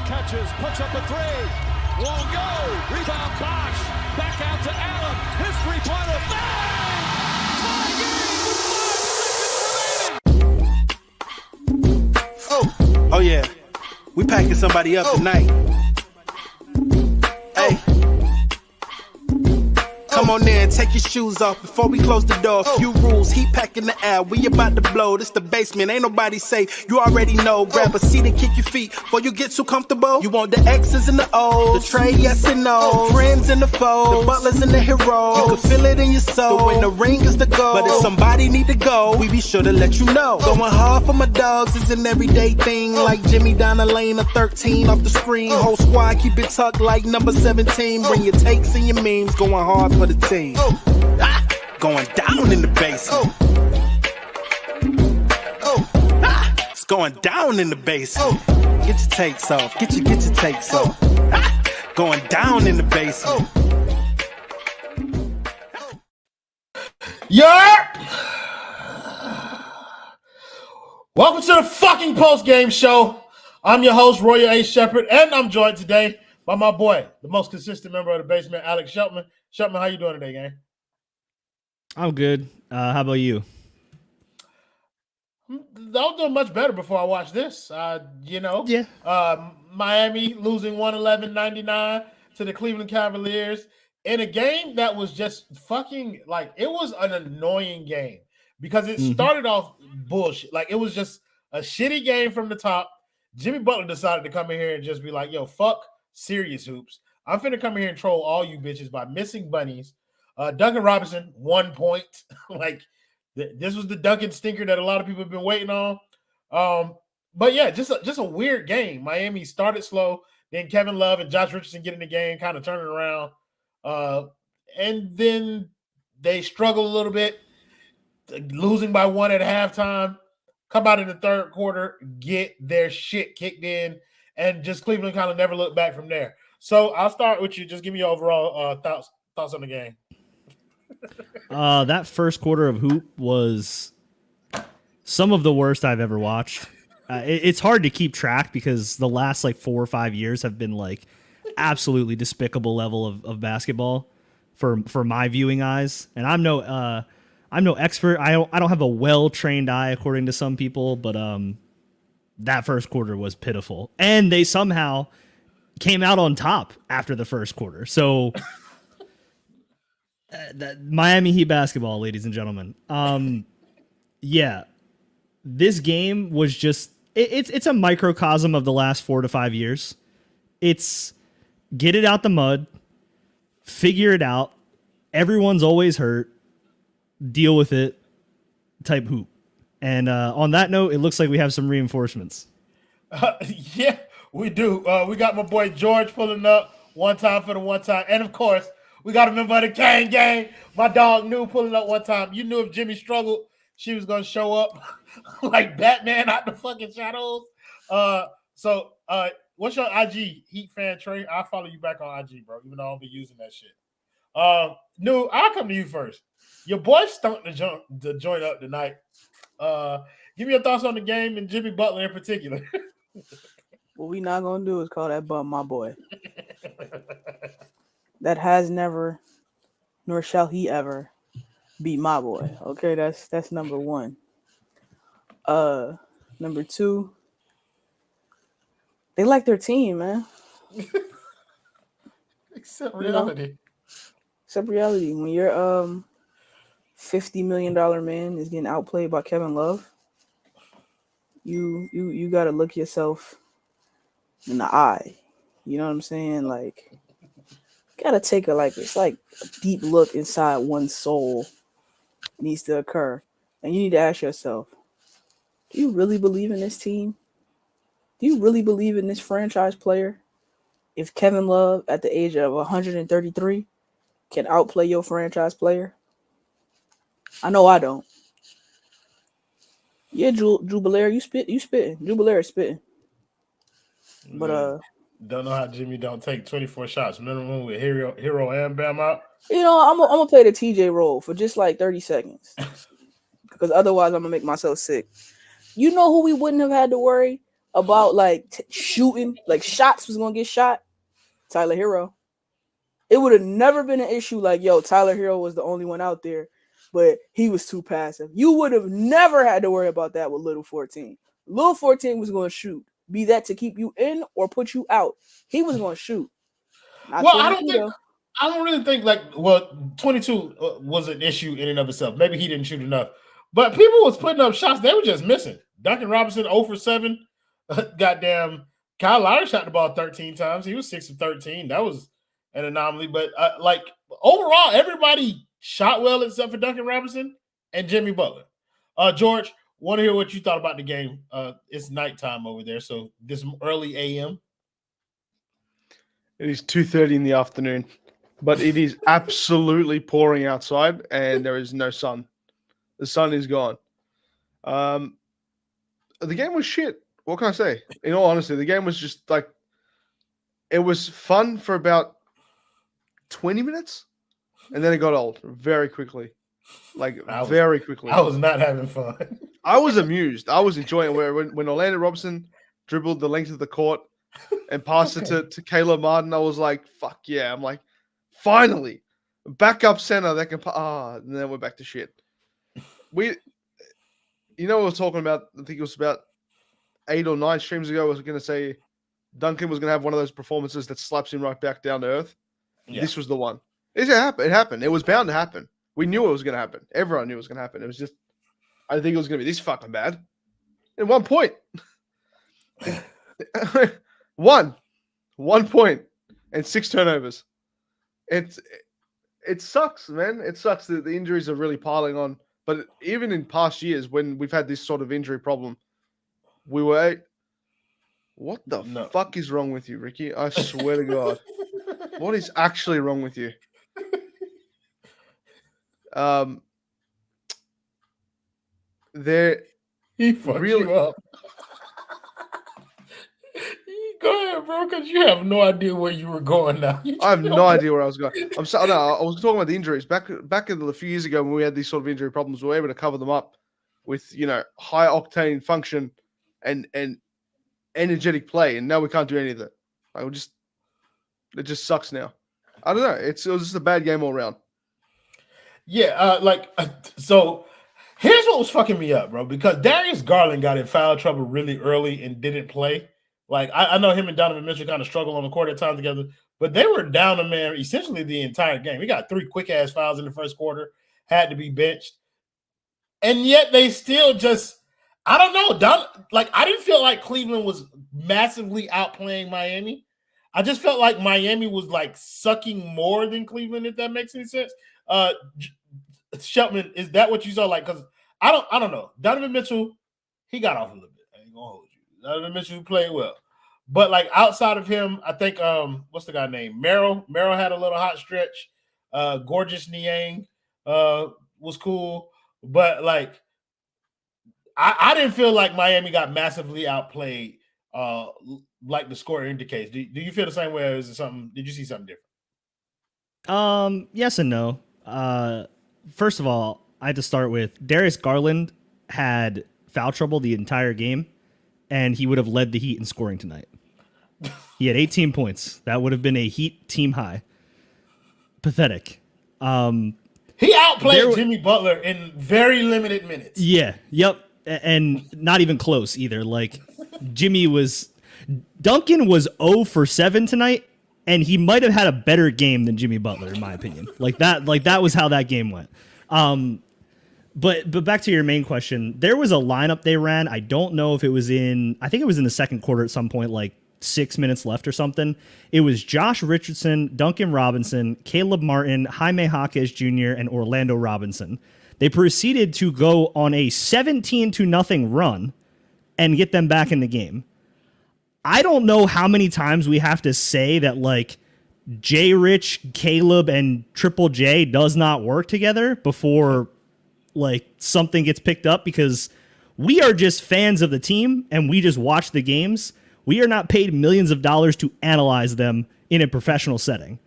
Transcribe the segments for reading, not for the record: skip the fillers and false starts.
catches, puts up a three. Won't go. Rebound Bosh. Back out to Allen. His three-pointer. Bang! Tie game with 5 seconds remaining. Oh yeah. We packing somebody up tonight. Hey. Come on in, take your shoes off before we close the door. Few rules, heat pack in the air, we about to blow. This the basement, ain't nobody safe, you already know. Grab a seat and kick your feet before you get too comfortable. You want the X's and the O's, the trade, yes and no. Friends and the foes, the butlers and the heroes. You can feel it in your soul, when the ring is the goal. But if somebody need to go, we be sure to let you know. Going hard for my dogs is an everyday thing. Like Jimmy down the lane of 13 off the screen. Whole squad keep it tucked like number 17. Bring your takes and your memes, going hard for the team. Going down in the basement. It's going down in the basement. Get your takes off. Get your takes off. Going down in the basement. Welcome to the fucking Postgame show. I'm your host, Royal A. Shepherd, and I'm joined today by my boy, the most consistent member of the basement, Alex Sheltman. Sheltman, how you doing today, gang? I'm good. How about you? I was doing much better before I watched this. Miami losing 111-99 to the Cleveland Cavaliers in a game that was just fucking like, it was an annoying game because it started off bullshit. Like, it was just a shitty game from the top. Jimmy Butler decided to come in here and just be like, yo, fuck serious hoops. I'm finna come in here and troll all you bitches by missing bunnies. Duncan Robinson, 1 point. Like, this was the Duncan stinker that a lot of people have been waiting on. But yeah, just a weird game. Miami started slow. Then Kevin Love and Josh Richardson get in the game, kind of turning around. And then they struggle a little bit, losing by 1 at halftime. Come out in the third quarter, get their shit kicked in, and just Cleveland kind of never looked back from there. So I'll start with you. Just give me your overall thoughts on the game. That first quarter of hoop was some of the worst I've ever watched. It's hard to keep track because the last like 4 or 5 years have been like absolutely despicable level of basketball for my viewing eyes. And I'm no expert. I don't have a well-trained eye according to some people, but that first quarter was pitiful. And they somehow came out on top after the first quarter. So Miami Heat basketball, ladies and gentlemen. Yeah, this game was just, it's a microcosm of the last 4 to 5 years. It's get it out the mud, figure it out. Everyone's always hurt. Deal with it type hoop. And on that note, it looks like we have some reinforcements. Yeah, we do. We got my boy George pulling up one time for the one time. And of course, we got a member of the Kane gang. My dog New pulling up one time. You knew if Jimmy struggled, she was going to show up like Batman out the fucking shadows. So what's your IG, Heat fan Trey? I'll follow you back on IG, bro, even though I don't be using that shit. New, I'll come to you first. Your boy stumped the joint up tonight. Give me your thoughts on the game and Jimmy Butler in particular. What we not gonna do is call that bum my boy. That has never, nor shall he ever, be my boy. Okay, that's number one. Number two, they like their team, man. Except reality. Except reality. When your $50 million man is getting outplayed by Kevin Love, you gotta look yourself in the eye. You know what I'm saying? Like, gotta take it's like a deep look inside one's soul needs to occur. And you need to ask yourself, do you really believe in this team? Do you really believe in this franchise player? If Kevin Love at the age of 133 can outplay your franchise player? I know I don't. Yeah, Jubilaire, you spitting. Jubilaire is spitting. But don't know how Jimmy don't take 24 shots minimum with Herro and Bam out. You know, I'm gonna play the TJ role for just like 30 seconds. Because otherwise I'm gonna make myself sick. You know who we wouldn't have had to worry about like shooting, like shots was gonna get shot, Tyler Herro. It would have never been an issue like, yo, Tyler Herro was the only one out there, but he was too passive. You would have never had to worry about that with Little 14. Little 14 was going to shoot, be that to keep you in or put you out. He was going to shoot. Well, I don't really think 22 was an issue in and of itself. Maybe he didn't shoot enough, but people was putting up shots they were just missing. Duncan Robinson 0 for 7. Goddamn, Kyle Lowry shot the ball 13 times. He was 6 of 13. That was an anomaly, but overall, everybody shot well except for Duncan Robinson and Jimmy Butler. George, want to hear what you thought about the game? It's nighttime over there, so this early AM. It is 2:30 in the afternoon, but it is absolutely pouring outside, and there is no sun. The sun is gone. The game was shit. What can I say? In all honesty, the game was just like, it was fun for about 20 minutes, and then it got old very quickly. Very quickly. I was not having fun. I was amused. I was enjoying it. When Orlando Robinson dribbled the length of the court and passed it to Caleb Martin, I was like, fuck yeah. I'm like, finally, backup center that can and then we're back to shit. We were talking about, I think it was about 8 or 9 streams ago, I was going to say Duncan was going to have one of those performances that slaps him right back down to earth. Yeah. This was the one. It happened. It was bound to happen. We knew it was going to happen. Everyone knew it was going to happen. It was just, I didn't think it was going to be this fucking bad. At 1 point. 1 point and 6 turnovers. It sucks, man. It sucks that the injuries are really piling on. But even in past years, when we've had this sort of injury problem, we were... What the fuck is wrong with you, Ricky? I swear to God. What is actually wrong with you? He fucked you up. Go ahead, bro, because you have no idea where you were going now. I have no idea where I was going. I was talking about the injuries. Back a few years ago when we had these sort of injury problems, we were able to cover them up with, high octane function and energetic play, and now we can't do any of that. It just sucks now. I don't know. It was just a bad game all around. Yeah, so here's what was fucking me up, bro, because Darius Garland got in foul trouble really early and didn't play. I know him and Donovan Mitchell kind of struggle on the court at times together, but they were down a man essentially the entire game. He got 3 quick-ass fouls in the first quarter, had to be benched. And yet they still just, I don't know. I didn't feel like Cleveland was massively outplaying Miami. I just felt like Miami was sucking more than Cleveland, if that makes any sense. Shelton, is that what you saw? Because I don't know. Donovan Mitchell, he got off a little bit. I ain't gonna hold you. Donovan Mitchell played well, but outside of him, I think what's the guy named Merrill? Merrill had a little hot stretch. Gorgeous Niang was cool, but I didn't feel like Miami got massively outplayed. Like the score indicates. Do you feel the same way, or is it something? Did you see something different? Yes and no. First of all, I had to start with Darius Garland had foul trouble the entire game, and he would have led the Heat in scoring tonight. He had 18 points. That would have been a Heat team high. Pathetic. He outplayed Jimmy Butler in very limited minutes. Yeah. Yep. And not even close either. Duncan was 0 for 7 tonight, and he might have had a better game than Jimmy Butler, in my opinion. That was how that game went. But back to your main question, there was a lineup they ran. I don't know if it was I think it was in the second quarter at some point, 6 minutes left or something. It was Josh Richardson, Duncan Robinson, Caleb Martin, Jaime Jaquez Jr., and Orlando Robinson. They proceeded to go on a 17-0 run and get them back in the game. I don't know how many times we have to say that J Rich, Caleb, and Triple J does not work together before something gets picked up, because we are just fans of the team and we just watch the games. We are not paid millions of dollars to analyze them in a professional setting.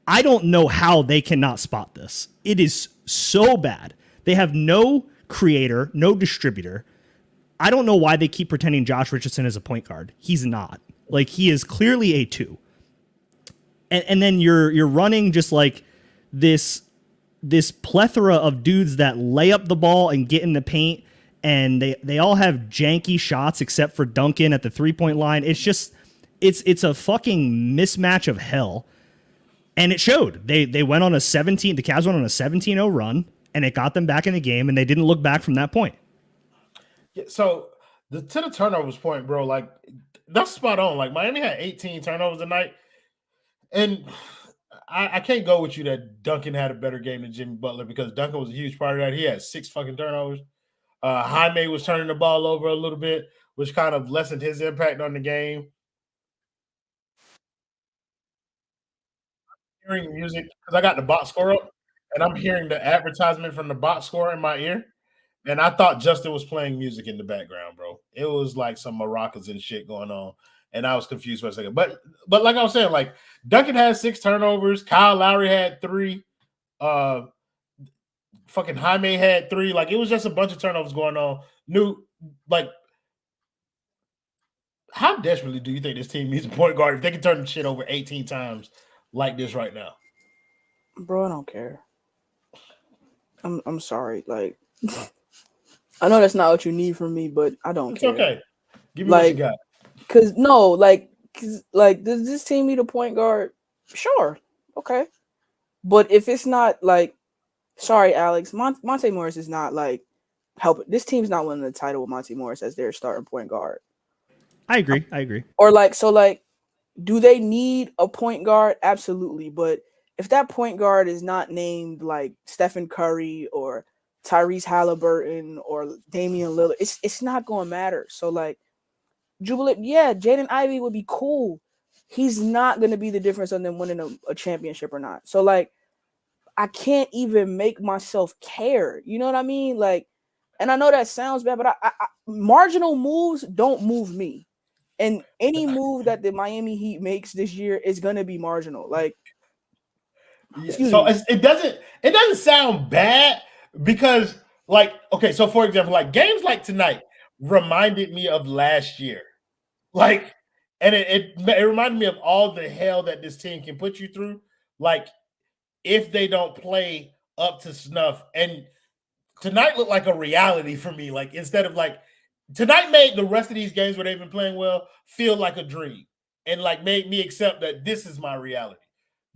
I don't know how they cannot spot this. It is so bad. They have no creator, no distributor. I don't know why they keep pretending Josh Richardson is a point guard. He's not. Like, he is clearly a 2. And then you're running just like this plethora of dudes that lay up the ball and get in the paint, and they all have janky shots except for Duncan at the 3-point line. It's just it's a fucking mismatch of hell. And it showed. They went on a 17, the Cavs went on a 17-0 run, and it got them back in the game, and they didn't look back from that point. Yeah, so to the turnovers point, bro, like that's spot on. Like Miami had 18 turnovers tonight. And I can't go with you that Duncan had a better game than Jimmy Butler, because Duncan was a huge part of that. He had 6 fucking turnovers. Jaime was turning the ball over a little bit, which kind of lessened his impact on the game. Hearing music, because I got the box score up, and I'm hearing the advertisement from the box score in my ear. And I thought Justin was playing music in the background, bro. It was like some maracas and shit going on. And I was confused for a second. But like I was saying, like Duncan had 6 turnovers. Kyle Lowry had 3. Fucking Jaime had 3. Like, it was just a bunch of turnovers going on. Like, how desperately do you think this team needs a point guard if they can turn the shit over 18 times like this right now? Bro, I don't care. I'm sorry. Like, I know that's not what you need from me, but I don't care. It's okay. Give me what you got. Cause does this team need a point guard? Sure, okay. But if it's not like, sorry, Alex, Monte Morris is not like helping. This team's not winning the title with Monte Morris as their starting point guard. I agree. Or do they need a point guard? Absolutely. But if that point guard is not named like Stephen Curry or Tyrese Halliburton or Damian Lillard, it's not going to matter. So like, Jubilee, yeah, Jaden Ivey would be cool. He's not going to be the difference on them winning a championship or not. So like, I can't even make myself care. You know what I mean? Like, and I know that sounds bad, but I marginal moves don't move me. And any move that the Miami Heat makes this year is going to be marginal. Like, so it doesn't sound bad, because like, okay, so for example, like games like tonight reminded me of last year. Like, and it reminded me of all the hell that this team can put you through. Like, if they don't play up to snuff. And tonight looked like a reality for me. Like, instead of like, tonight made the rest of these games where they've been playing well feel like a dream, and like made me accept that this is my reality.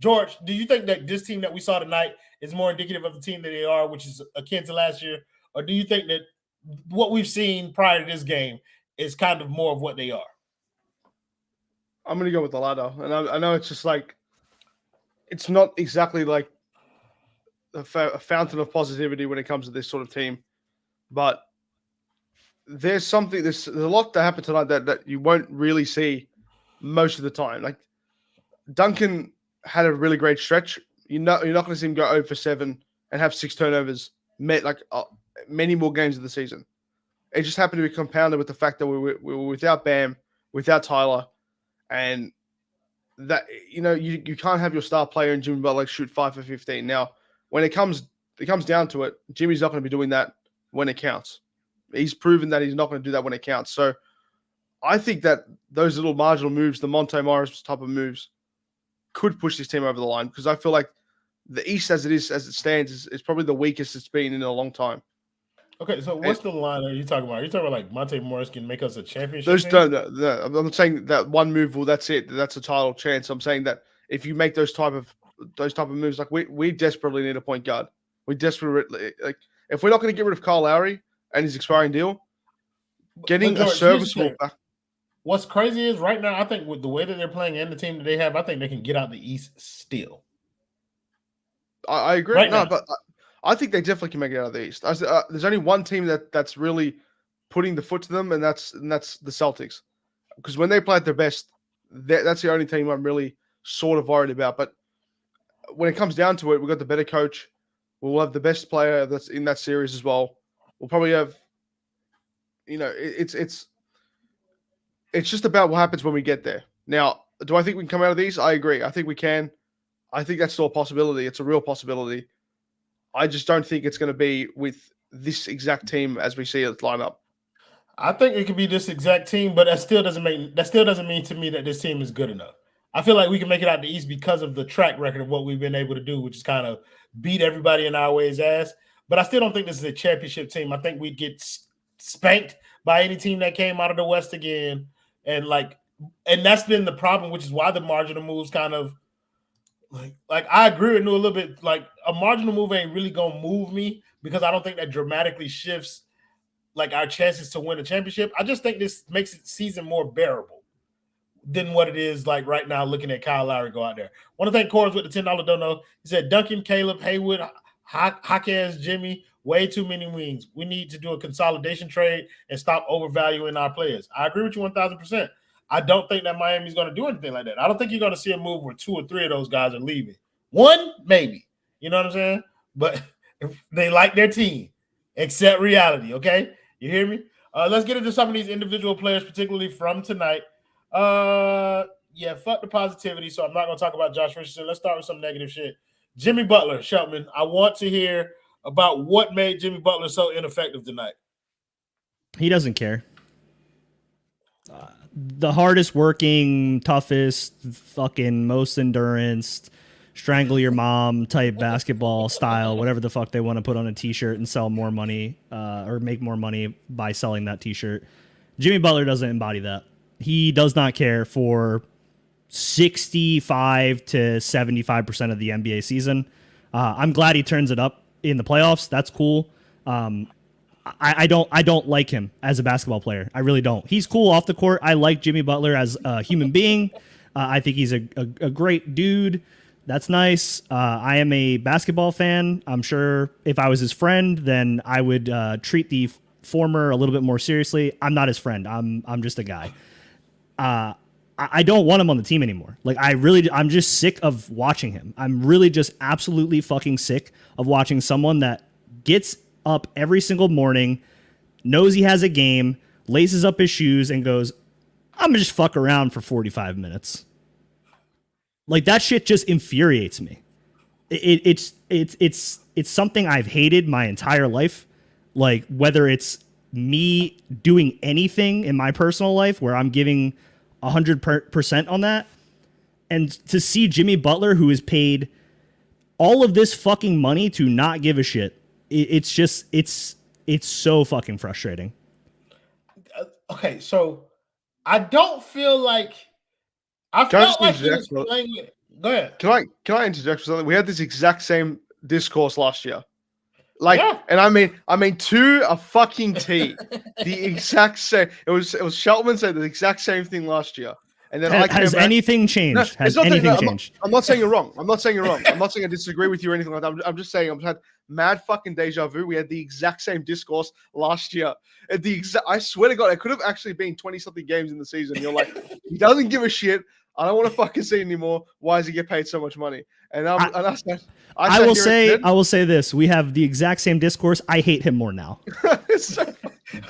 George, do you think that this team that we saw tonight is more indicative of the team that they are, which is akin to last year? Or do you think that what we've seen prior to this game is kind of more of what they are? I'm going to go with the latter. And I know it's just like, it's not exactly like a fountain of positivity when it comes to this sort of team, but there's a lot that happened tonight that you won't really see most of the time. Like, Duncan had a really great stretch. You're not going to see him go 0 for 7 and have 6 turnovers many more games of the season. It just happened to be compounded with the fact that we were without Bam, without Tyler, and that, you can't have your star player in Jimmy Butler shoot 5 for 15. Now, when it comes down to it, Jimmy's not going to be doing that when it counts. He's proven that he's not going to do that when it counts. So I think that those little marginal moves, the Monte Morris type of moves, could push this team over the line, because I feel like the East as it stands is probably the weakest it's been in a long time. Okay, so what's the line are you talking about? Are you talking about like Monte Morris can make us a championship? I'm not saying that one move, well, that's it. That's a title chance. I'm saying that if you make those type of moves, like we desperately need a point guard. We desperately, like, if we're not going to get rid of Kyle Lowry and his expiring deal, getting a serviceable back. What's crazy is right now, I think with the way that they're playing and the team that they have, I think they can get out the East still. I agree. Right now. But I think they definitely can make it out of the East. There's only one team that's really putting the foot to them, and that's the Celtics. Because when they play at their best, that's the only team I'm really sort of worried about. But when it comes down to it, we've got the better coach. We'll have the best player that's in that series as well. We'll probably have, it's just about what happens when we get there. Now, do I think we can come out of these? I agree. I think we can. I think that's still a possibility. It's a real possibility. I just don't think it's going to be with this exact team as we see it line up. I think it could be this exact team, but that still doesn't mean to me that this team is good enough. I feel like we can make it out the East because of the track record of what we've been able to do, which is kind of beat everybody in our ways ass. But I still don't think this is a championship team. I think we'd get spanked by any team that came out of the West again. And that's been the problem, which is why the marginal moves kind of like I agree with you a little bit. Like a marginal move ain't really gonna move me because I don't think that dramatically shifts like our chances to win a championship. I just think this makes the season more bearable than what it is like right now looking at Kyle Lowry go out there. Want to thank Corbs with the $10 dono. He said Duncan, Caleb, Haywood, Jaquez, Jimmy, way too many wings. We need to do a consolidation trade and stop overvaluing our players. I agree with you 1,000%. I don't think that Miami's going to do anything like that. I don't think you're going to see a move where 2 or 3 of those guys are leaving. One, maybe. You know what I'm saying? But they like their team. Accept reality, okay? You hear me? Let's get into some of these individual players, particularly from tonight. Yeah, fuck the positivity, so I'm not going to talk about Josh Richardson. Let's start with some negative shit. Jimmy Butler, Sheltman, I want to hear about what made Jimmy Butler so ineffective tonight. He doesn't care. The hardest working, toughest, fucking most endurance, strangle your mom type basketball style, whatever the fuck they want to put on a t-shirt and sell more money or make more money by selling that t-shirt. Jimmy Butler doesn't embody that. He does not care for 65 to 75% of the NBA season. I'm glad he turns it up in the playoffs. That's cool. I don't like him as a basketball player. I really don't. He's cool off the court. I like Jimmy Butler as a human being. I think he's a great dude. That's nice. I am a basketball fan. I'm sure if I was his friend, then I would treat the former a little bit more seriously. I'm not his friend. I'm just a guy. I don't want him on the team anymore. Like I'm just sick of watching him. I'm really just absolutely fucking sick of watching someone that gets up every single morning, knows he has a game, laces up his shoes and goes, I'm gonna just fuck around for 45 minutes. Like that shit just infuriates me. It's something I've hated my entire life. Like whether it's me doing anything in my personal life where I'm giving 100% on that, and to see Jimmy Butler, who is paid all of this fucking money to not give a shit, it's so fucking frustrating. Okay, so I don't feel like felt like he was playing with. Go ahead. Can I interject for something? We had this exact same discourse last year. And I mean to a fucking T, the exact same. It was Sheltman said the exact same thing last year. And then has anything changed? No, has anything changed? I'm not saying you're wrong. I'm not saying you're wrong. I'm not saying I disagree with you or anything like that. I'm just saying I've had mad fucking deja vu. We had the exact same discourse last year. I swear to God, it could have actually been 20-something games in the season. You're like, he doesn't give a shit. I don't want to fucking see it anymore. Why does he get paid so much money? And I will say this: we have the exact same discourse. I hate him more now.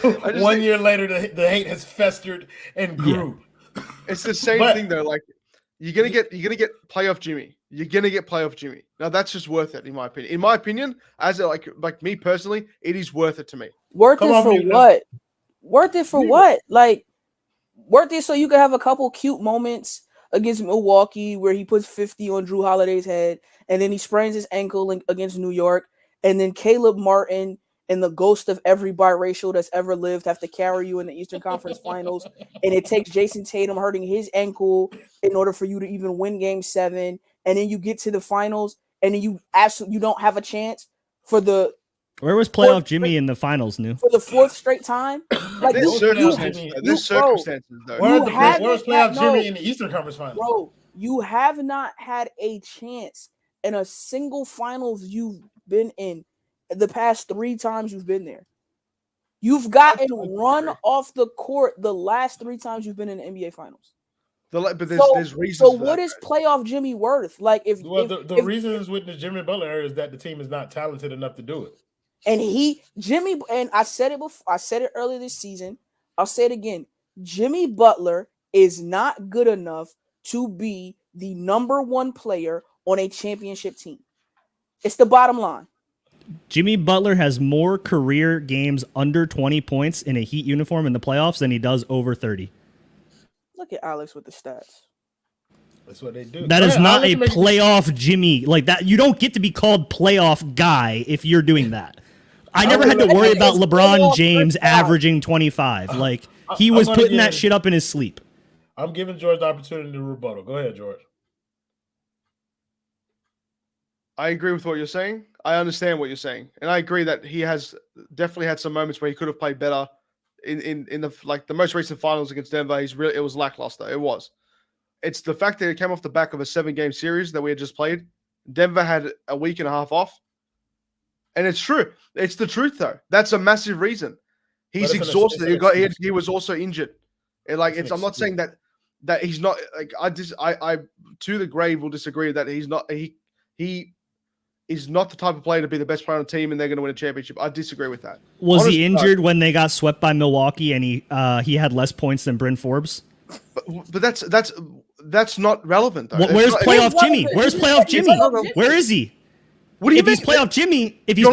1 year later, the hate has festered and grew. Yeah. It's the same thing though. Like you're gonna get playoff Jimmy. You're gonna get playoff Jimmy. Now that's just worth it, in my opinion. In my opinion, as like me personally, it is worth it to me. Worth it for what? Worth it for what? Like worth it so you can have a couple cute moments against Milwaukee where he puts 50 on Drew Holiday's head, and then he sprains his ankle against New York, and then Caleb Martin and the ghost of every biracial that's ever lived have to carry you in the Eastern Conference Finals, and it takes Jason Tatum hurting his ankle in order for you to even win Game 7, and then you get to the finals, and then you don't have a chance for the. Where was playoff Jimmy in the finals, New? For the 4th straight time? Like There's circumstances, though. Where was playoff Jimmy in the Eastern Conference Finals? Bro, you have not had a chance in a single finals you've been in the past 3 times you've been there. You've gotten run off the court the last 3 times you've been in the NBA Finals. But there's reasons. So what is playoff Jimmy worth? Like the reasons with the Jimmy Butler is that the team is not talented enough to do it. And I said it before. I said it earlier this season. I'll say it again. Jimmy Butler is not good enough to be the number 1 player on a championship team. It's the bottom line. Jimmy Butler has more career games under 20 points in a Heat uniform in the playoffs than he does over 30. Look at Alex with the stats. That's what they do. That is not a playoff Jimmy. Like that, you don't get to be called playoff guy if you're doing that. I never had to worry about LeBron James averaging 25. Like he was putting that shit up in his sleep. I'm giving George the opportunity to rebuttal. Go ahead, George. I agree with what you're saying. I understand what you're saying, and I agree that he has definitely had some moments where he could have played better. In the most recent finals against Denver, it was lackluster. It was. It's the fact that it came off the back of a 7-game series that we had just played. Denver had a week and a half off, and it's true. It's the truth, though. That's a massive reason. He's exhausted. He was also injured. And I'm not saying that he's not. Like I to the grave will disagree that he's not. He is not the type of player to be the best player on the team and they're going to win a championship. I disagree with that. Was he injured when they got swept by Milwaukee and he had less points than Bryn Forbes? But that's not relevant, though. Where's playoff Jimmy? Where's playoff Jimmy? Where is he? What do you mean? If he's playoff Jimmy, he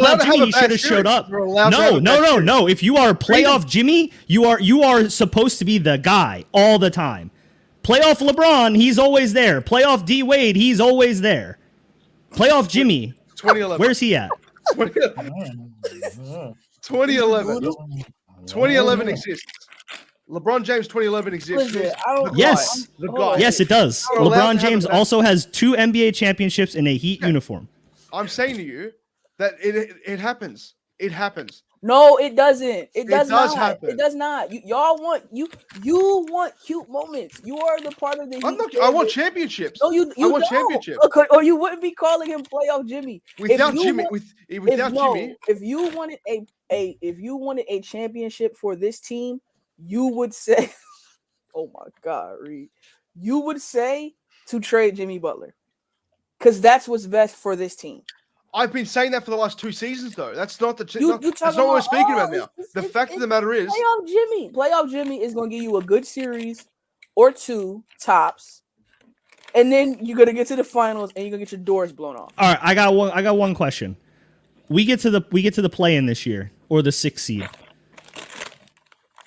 should have showed up. No. If you are playoff Jimmy, you are supposed to be the guy all the time. Playoff LeBron, he's always there. Playoff D Wade, he's always there. Playoff Jimmy, 2011. Where's he at? 2011 exists. LeBron James 2011 exists. Yes. Yes, it does. LeBron James also has 2 NBA championships in a Heat uniform. I'm saying to you that it happens. It happens. No, it doesn't. It does not happen. It does not. Y'all want you want cute moments. You are the part of the Heat. I want championships. No, you I want don't. championships. Or you wouldn't be calling him playoff Jimmy. Without Jimmy. If you wanted a championship for this team, you would say, oh my God, Reed. You would say to trade Jimmy Butler. Because that's what's best for this team. I've been saying that for the last 2 seasons, though. That's not that's not what we're speaking about now. The fact of the matter is, playoff Jimmy is going to give you a good series or 2 tops, and then you're going to get to the finals and you're going to get your doors blown off. All right, I got one question. We get to the play-in this year or the 6th seed.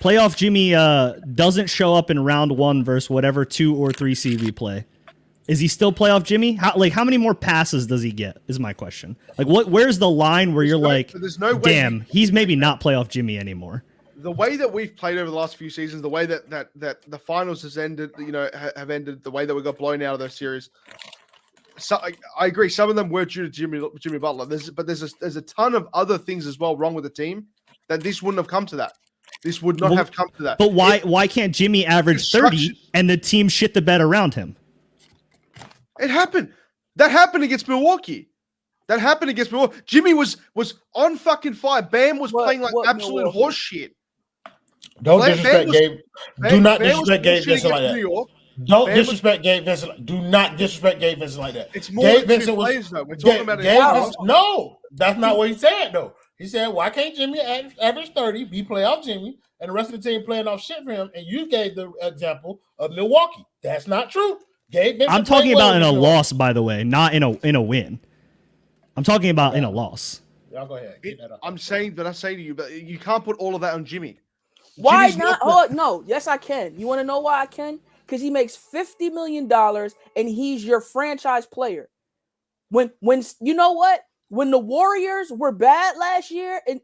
Playoff Jimmy doesn't show up in round 1 versus whatever 2 or 3 seed we play. Is he still playoff Jimmy? How many more passes does he get? Is my question. Where's the line where damn, he's maybe not playoff Jimmy anymore. The way that we've played over the last few seasons, the way that the finals has ended, have ended, the way that we got blown out of those series. So I agree. Some of them were due to Jimmy Butler. There's a ton of other things as well wrong with the team that this wouldn't have come to that. This would not have come to that. But why can't Jimmy average 30 and the team shit the bed around him? It happened. That happened against Milwaukee. Jimmy was on fucking fire. Bam was playing like absolute horse shit. Don't disrespect Gabe. Do not disrespect Gabe Vincent like that. Don't disrespect Gabe Vincent. Do not disrespect Gabe Vincent like that. It's more Gabe Vincent players, though. We're talking about it. No, that's not what he said, though. He said, why can't Jimmy average 30, be playoff Jimmy, and the rest of the team playing off shit for him? And you gave the example of Milwaukee. That's not true. I'm talking about in a loss, by the way, not in a win. I'm talking about in a loss. Y'all go ahead. I'm saying to you, but you can't put all of that on Jimmy. Why not? No, yes, I can. You want to know why I can? Because he makes $50 million and he's your franchise player. When you know what? When the Warriors were bad last year in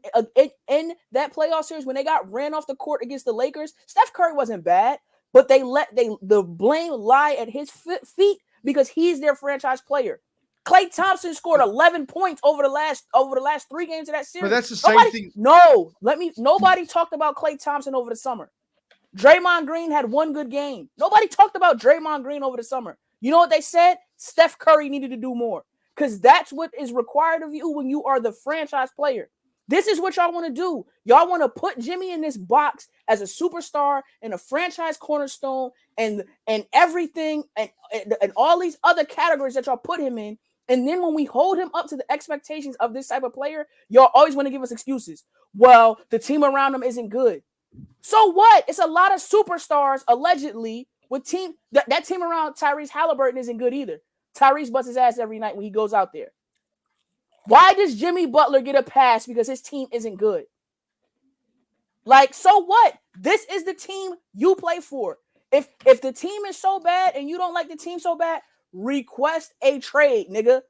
that playoff series, when they got ran off the court against the Lakers, Steph Curry wasn't bad. But the blame lie at his feet because he's their franchise player. Klay Thompson scored 11 points over the last 3 games of that series. But that's the same thing. No, nobody talked about Klay Thompson over the summer. Draymond Green had 1 good game. Nobody talked about Draymond Green over the summer. You know what they said? Steph Curry needed to do more because that's what is required of you when you are the franchise player. This is what y'all want to do. Y'all want to put Jimmy in this box as a superstar and a franchise cornerstone and everything and all these other categories that y'all put him in. And then when we hold him up to the expectations of this type of player, y'all always want to give us excuses. Well, the team around him isn't good. So what? It's a lot of superstars allegedly with team that team around Tyrese Halliburton isn't good either. Tyrese busts his ass every night when he goes out there. Why does Jimmy Butler get a pass because his team isn't good? Like, so what? This is the team you play for. If the team is so bad and you don't like the team so bad, request a trade, nigga.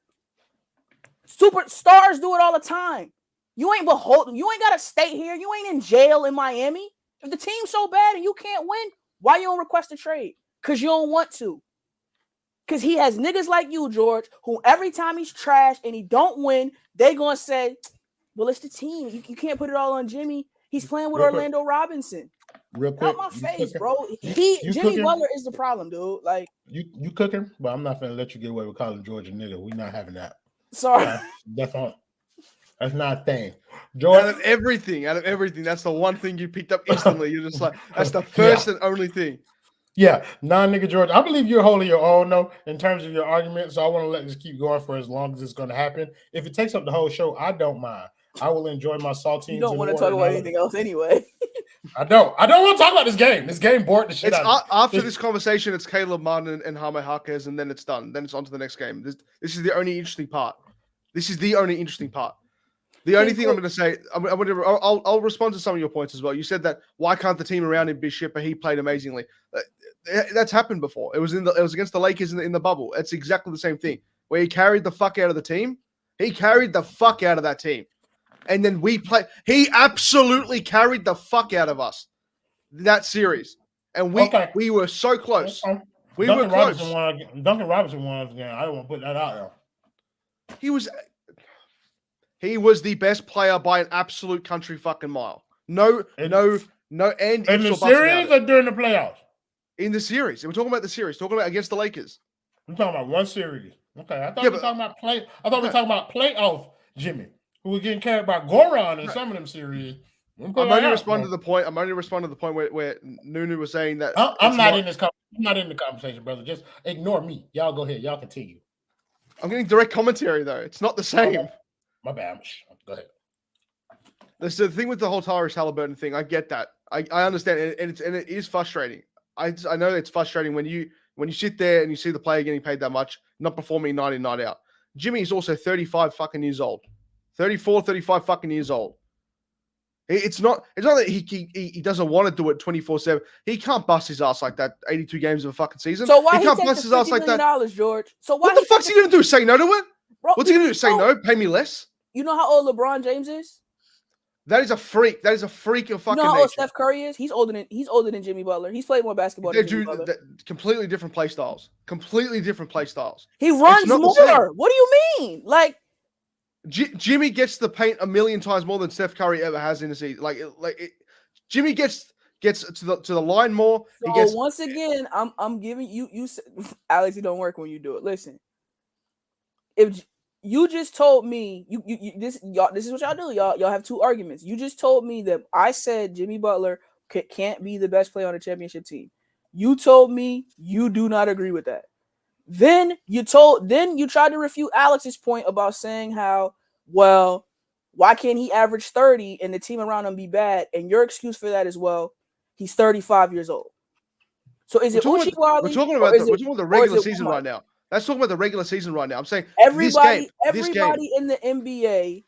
Superstars do it all the time. You ain't beholden. You ain't got to stay here. You ain't in jail in Miami. If the team's so bad and you can't win, why you don't request a trade? Because you don't want to. Because he has niggas like you, George, who every time he's trash and he don't win, they going to say, well, it's the team. You can't put it all on Jimmy. He's playing with Orlando Robinson. Real quick. Out my face, cooking? bro. Jimmy Butler is the problem, dude. Like you cooking, but I'm not going to let you get away with calling George a nigga. We're not having that. Sorry. That's not a thing. George, Out of everything, that's the one thing you picked up instantly. You're just like, that's the first and only thing. Yeah, nigga George. I believe you're holding your own, though, in terms of your argument. So I want to let this keep going for as long as it's going to happen. If it takes up the whole show, I don't mind. I will enjoy my saltines. You don't want to talk about anything else anyway. I don't want to talk about this game. This game bored the shit out of me. After this conversation, it's Caleb Martin and Jaime Jaquez, and then it's done. Then it's on to the next game. This is the only interesting part. The only thing I'm going to say, I'll respond to some of your points as well. You said that why can't the team around him be shit, but he played amazingly. That's happened before. It was against the Lakers in the bubble. It's exactly the same thing where he carried the fuck out of the team. He carried the fuck out of that team, and then he absolutely carried the fuck out of us that series, and we were so close. We were close. Duncan Robinson won again. I don't want to put that out there. He was the best player by an absolute country fucking mile. No. And in the series or during the playoffs? In the series. We're talking about the series. Talking about against the Lakers. I'm talking about one series. Okay. I thought we were talking about playoff Jimmy, who was getting carried by Goran in some of them series. I'm only responding to the point where Nunu was saying that I'm not in the conversation, brother. Just ignore me. Y'all go ahead. Y'all continue. I'm getting direct commentary though. It's not the same. Okay. My bad. Go ahead. The thing with the whole Tyrese Halliburton thing, I get that. I understand, and it is frustrating. I know it's frustrating when you sit there and you see the player getting paid that much, not performing night in, night out. Jimmy is also 35 fucking years old. 34, 35 fucking years old. It's not that he doesn't want to do it 24/7. He can't bust his ass like that 82 games of a fucking season. So why he can't bust his ass like that? George? So why what the fuck's he going to do? Say no to it? Bro, what's he going to do? Say no? Pay me less? You know how old LeBron James is? That is a freak. That is a freak of fucking nature. You know how old nature. Steph Curry is? He's older than Jimmy Butler. He's played more basketball than Jimmy Butler. Completely different play styles. He runs more. What do you mean? Like Jimmy gets the paint a million times more than Steph Curry ever has in a season. Jimmy gets to the line more. So once again, I'm giving you Alex, it don't work when you do it. Listen, if you just told me this is what y'all do. Y'all have two arguments. You just told me that I said Jimmy Butler can't be the best player on a championship team. You told me you do not agree with that. Then you tried to refute Alex's point about saying how, well, why can't he average 30 and the team around him be bad? And your excuse for that is, well, he's 35 years old. So is it Uchiwali? We're talking about the regular season right now. Let's talk about the regular season right now. I'm saying everybody in the NBA,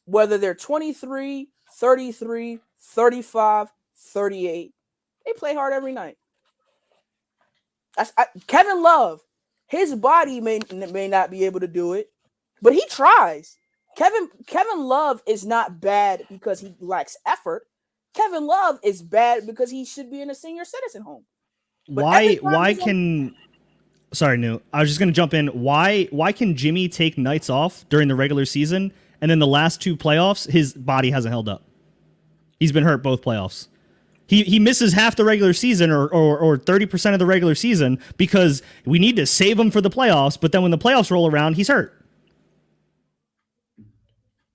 whether they're 23, 33, 35, 38, they play hard every night. Kevin Love, his body may not be able to do it, but he tries. Kevin Love is not bad because he lacks effort. Kevin Love is bad because he should be in a senior citizen home. Sorry, Nu. I was just going to jump in. Why can Jimmy take nights off during the regular season, and then the last two playoffs, his body hasn't held up? He's been hurt both playoffs. He misses half the regular season or 30% of the regular season because we need to save him for the playoffs, but then when the playoffs roll around, he's hurt.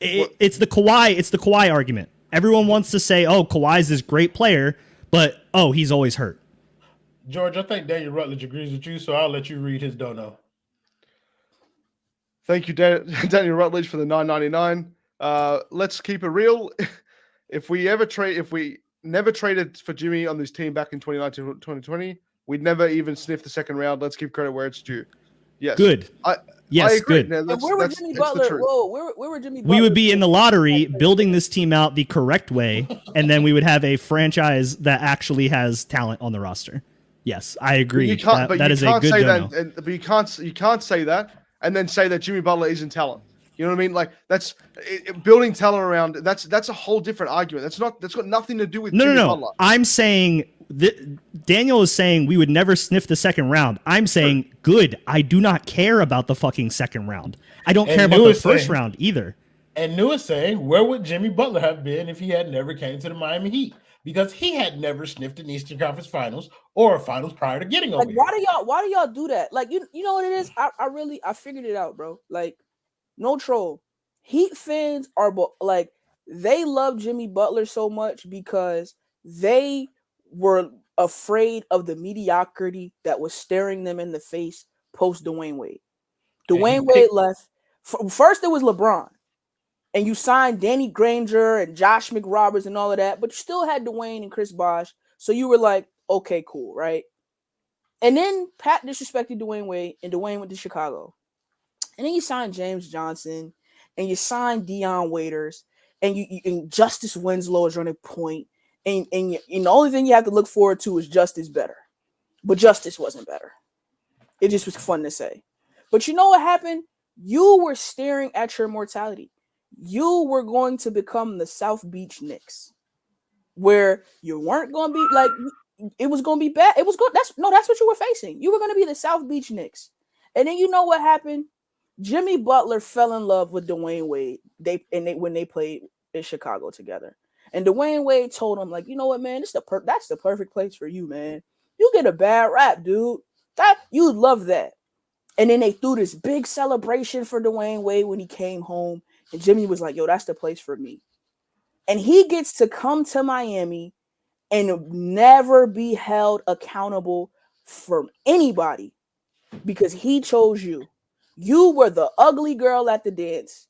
It's the Kawhi argument. Everyone wants to say, oh, Kawhi's this great player, but, oh, he's always hurt. George, I think Daniel Rutledge agrees with you, so I'll let you read his dono. Thank you, Daniel Rutledge, for the $9.99. Let's keep it real. If we never traded for Jimmy on this team back in 2019-2020, we'd never even sniff the second round. Let's give credit where it's due. Yes. Good. Yes, I agree. good. No, And where would Jimmy Butler? Whoa, where would Jimmy Butler? We would be in the lottery building this team out the correct way, and then we would have a franchise that actually has talent on the roster. Yes, I agree. You can't, that is a good say no-no. that. But you can't say that and then say that Jimmy Butler isn't talent. You know what I mean? Like that's building talent around. That's a whole different argument. That's got nothing to do with Jimmy Butler. I'm saying Daniel is saying we would never sniff the second round. I'm saying good. I do not care about the fucking second round. I don't care about the first round either. And New is saying, where would Jimmy Butler have been if he had never came to the Miami Heat? Because he had never sniffed an Eastern Conference Finals or a Finals prior to getting over here. Why do y'all do that? Like you know what it is? I figured it out, bro. Like, no troll. Heat fans are like, they love Jimmy Butler so much because they were afraid of the mediocrity that was staring them in the face post Dwayne Wade. Dwayne Wade left. First, it was LeBron. And you signed Danny Granger and Josh McRoberts and all of that, but you still had Dwayne and Chris Bosh. So you were like, okay, cool, right? And then Pat disrespected Dwayne Wade, and Dwayne went to Chicago. And then you signed James Johnson, and you signed Dion Waiters, and and Justice Winslow is running point. And the only thing you have to look forward to is Justice better. But Justice wasn't better. It just was fun to say. But you know what happened? You were staring at your mortality. You were going to become the South Beach Knicks, where you weren't going to be like, it was going to be bad. It was good. That's what you were facing. You were going to be the South Beach Knicks. And then you know what happened? Jimmy Butler fell in love with Dwayne Wade. When they played in Chicago together. And Dwayne Wade told him, like, you know what, man, that's the perfect place for you, man. You get a bad rap, dude. You'd love that. And then they threw this big celebration for Dwayne Wade when he came home. And Jimmy was like, yo, that's the place for me. And he gets to come to Miami and never be held accountable from anybody because he chose you. You were the ugly girl at the dance.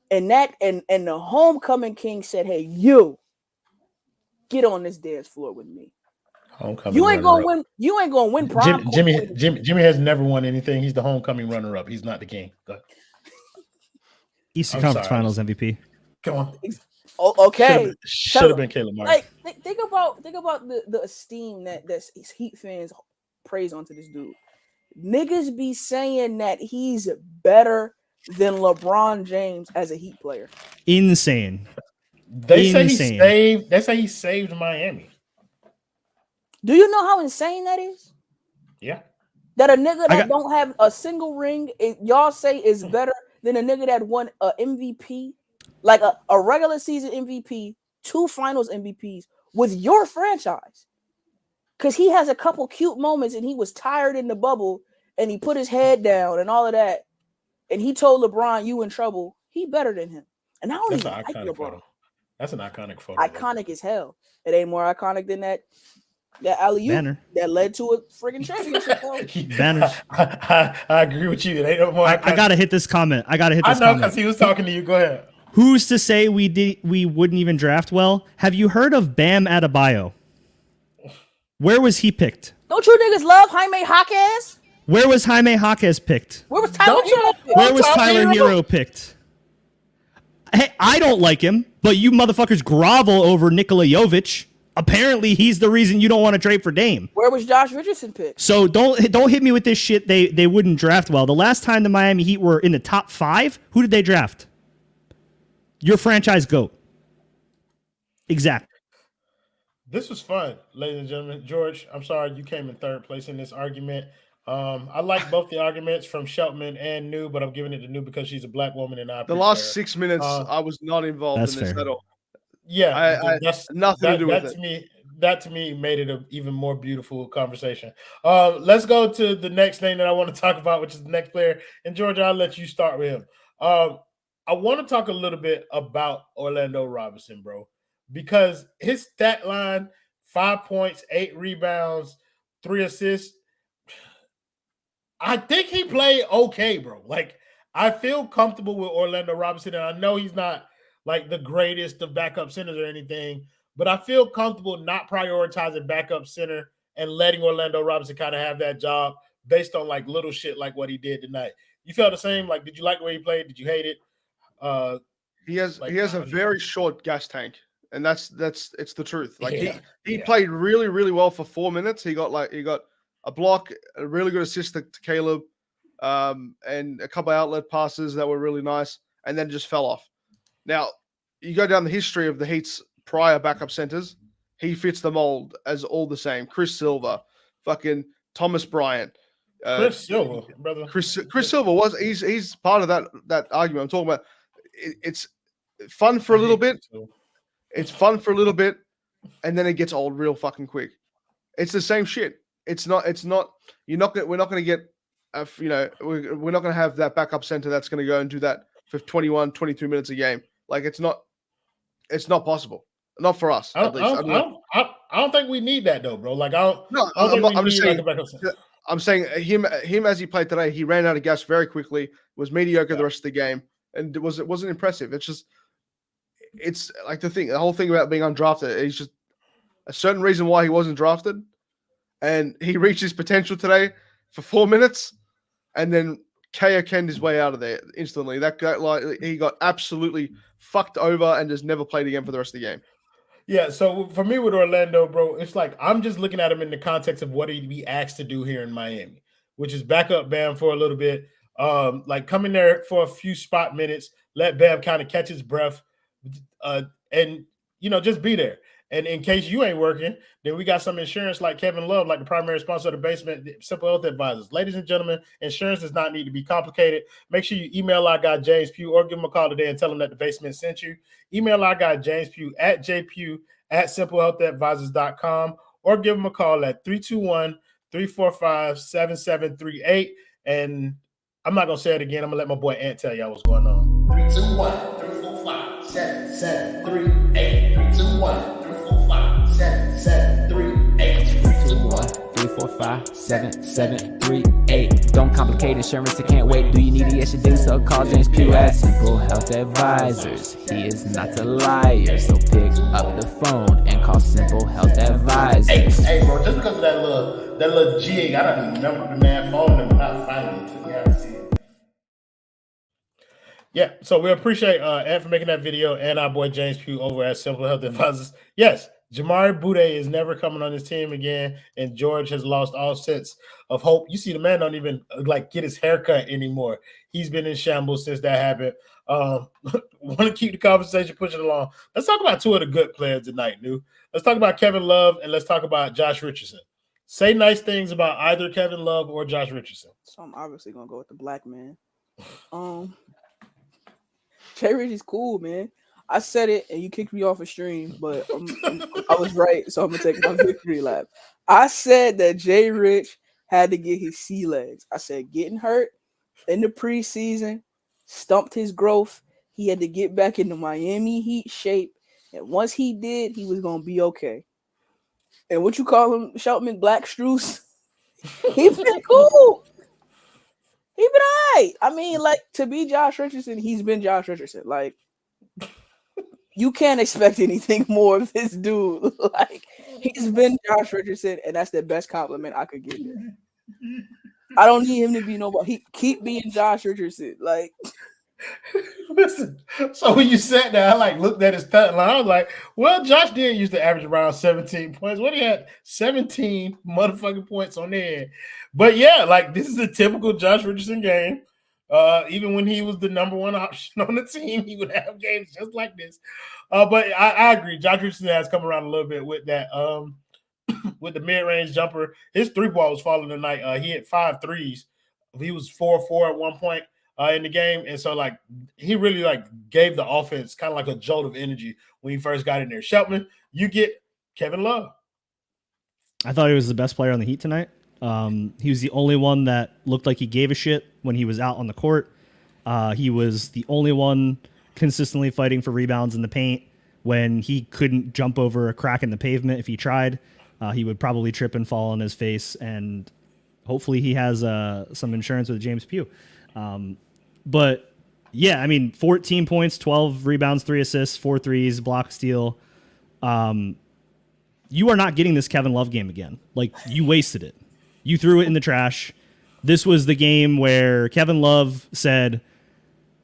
And the homecoming king said, hey, you get on this dance floor with me. Homecoming you ain't gonna win. You ain't gonna win prom. Jimmy has never won anything. He's the homecoming runner-up. He's not the king. Eastern Conference Finals MVP. Come on. Oh, okay. Should have been Caleb Martin. Like, think about the esteem that Heat fans praise onto this dude. Niggas be saying that he's better than LeBron James as a Heat player. Insane. They say he saved Miami. Do you know how insane that is? Yeah. That a nigga that don't have a single ring, y'all say is better than a nigga that won a MVP, like a regular season MVP, 2 finals MVPs with your franchise. Because he has a couple cute moments and he was tired in the bubble and he put his head down and all of that. And he told LeBron, you in trouble. He better than him. And I don't even like LeBron. Photo. That's an iconic photo. Iconic as hell. It ain't more iconic than that alley-oop that led to a friggin' championship. Banners. I agree with you. It ain't no more iconic. I gotta hit this comment. I know because he was talking to you. Go ahead. Who's to say we wouldn't even draft well? Have you heard of Bam Adebayo? Where was he picked? Don't you niggas love Jaime Jaquez? Where was Jaime Jaquez picked? Where was Tyler Herro picked? Where was Tyler Herro picked? Hey, I don't like him, but you motherfuckers grovel over Nikola Jovic. Apparently, he's the reason you don't want to trade for Dame. Where was Josh Richardson picked? So don't hit me with this shit. They wouldn't draft well. The last time the Miami Heat were in the top 5, who did they draft? Your franchise GOAT. Exactly. This was fun, ladies and gentlemen. George, I'm sorry you came in third place in this argument. I like both the arguments from Sheltman and New, but I'm giving it to New because she's a black woman and I. The last 6 minutes, I was not involved in this at all. Yeah, that's nothing to do with it. That to me made it an even more beautiful conversation. Let's go to the next thing that I want to talk about, which is the next player. And George, I'll let you start with him. I want to talk a little bit about Orlando Robinson, bro, because his stat line: 5 points, 8 rebounds, 3 assists. I think he played okay, bro. Like, I feel comfortable with Orlando Robinson, and I know he's not like the greatest of backup centers or anything, but I feel comfortable not prioritizing backup center and letting Orlando Robinson kind of have that job based on like little shit like what he did tonight. You felt the same? Like, did you like the way he played? Did you hate it? He has a very short gas tank, and it's the truth. Like he played really, really well for 4 minutes. He got a block, a really good assist to Caleb, and a couple outlet passes that were really nice, and then just fell off. Now, you go down the history of the Heat's prior backup centers, he fits the mold as all the same. Chris Silver, fucking Thomas Bryant. Chris Silver, brother. Chris Silver he's part of that argument. I'm talking about it's fun for a little bit. It's fun for a little bit, and then it gets old real fucking quick. It's the same shit. We're not gonna get we're not gonna have that backup center that's gonna go and do that for 21, 22 minutes a game. Like it's not possible. Not for us, at least. I don't think we need that though, bro. Like I'm saying him as he played today, he ran out of gas very quickly, was mediocre the rest of the game, and it wasn't impressive. It's like the whole thing about being undrafted. He's just a certain reason why he wasn't drafted, and he reached his potential today for 4 minutes, and then KO canned his way out of there instantly. He got absolutely fucked over and just never played again for the rest of the game. Yeah, so for me with Orlando, bro, it's like I'm just looking at him in the context of what he'd be asked to do here in Miami, which is back up Bam for a little bit, like come in there for a few spot minutes, let Bam kind of catch his breath, and just be there. And in case you ain't working, then we got some insurance like Kevin Love, like the primary sponsor of the Basement, Simple Health Advisors. Ladies and gentlemen, insurance does not need to be complicated. Make sure you email our guy James Pugh or give him a call today and tell him that the Basement sent you. Email our guy James Pugh at jpugh@simplehealthadvisors.com or give him a call at 321-345-7738. And I'm not going to say it again. I'm going to let my boy Ant tell y'all what's going on. 321-345-7738. 321-345-7738. 321-345-7738. Don't complicate insurance, I can't wait. Do you need it? Yes, you do. So call James Pugh at Simple Health Advisors. He is not a liar, so pick up the phone and call Simple Health Advisors. Hey, bro, just because of that little jig, I don't even remember the man phone number. Not finding it. You have to see it. Yeah, so we appreciate Ed for making that video and our boy James Pugh over at Simple Health Advisors. Yes, Jamari Boudet is never coming on this team again, and George has lost all sense of hope. You see, the man don't even get his haircut anymore. He's been in shambles since that happened. Want to keep the conversation pushing along. Let's talk about two of the good players tonight, New. Let's talk about Kevin Love, and let's talk about Josh Richardson. Say nice things about either Kevin Love or Josh Richardson. So I'm obviously going to go with the black man. Jay Rich is cool, man. I said it and you kicked me off a stream, but I was right, so I'm gonna take my victory lap. I said that Jay Rich had to get his sea legs. I said getting hurt in the preseason stumped his growth. He had to get back into Miami Heat shape, and once he did, he was gonna be okay. And what you call him, Shelton Black Struce? He's been cool. He been all right. I mean, to be Josh Richardson, he's been Josh Richardson. You can't expect anything more of this dude. He's been Josh Richardson, and that's the best compliment I could give him. I don't need him to be nobody. He keep being Josh Richardson. Listen, so when you sat there, I looked at his stat line. I was like, well, Josh did used to average around 17 points. What he had 17 motherfucking points on there. But yeah, this is a typical Josh Richardson game. Even when he was the number one option on the team, he would have games just like this. But I agree. Josh Richardson has come around a little bit with that, with the mid-range jumper. His three ball was falling tonight. He hit 5 threes. He was 4-4 at one point in the game. And so, he really, gave the offense kind of a jolt of energy when he first got in there. Shelton, you get Kevin Love. I thought he was the best player on the Heat tonight. He was the only one that looked like he gave a shit when he was out on the court. He was the only one consistently fighting for rebounds in the paint when he couldn't jump over a crack in the pavement. If he tried, he would probably trip and fall on his face, and hopefully he has some insurance with James Pugh. But yeah, 14 points, 12 rebounds, 3 assists, 4 threes, block, steal. You are not getting this Kevin Love game again. You wasted it. You threw it in the trash. This was the game where Kevin Love said,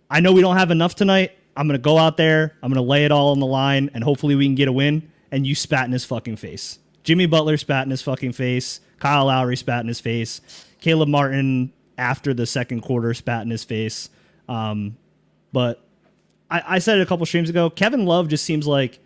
I know we don't have enough tonight. I'm going to go out there. I'm going to lay it all on the line, and hopefully we can get a win. And you spat in his fucking face. Jimmy Butler spat in his fucking face. Kyle Lowry spat in his face. Caleb Martin, after the second quarter, spat in his face. But I said it a couple streams ago, Kevin Love just seems like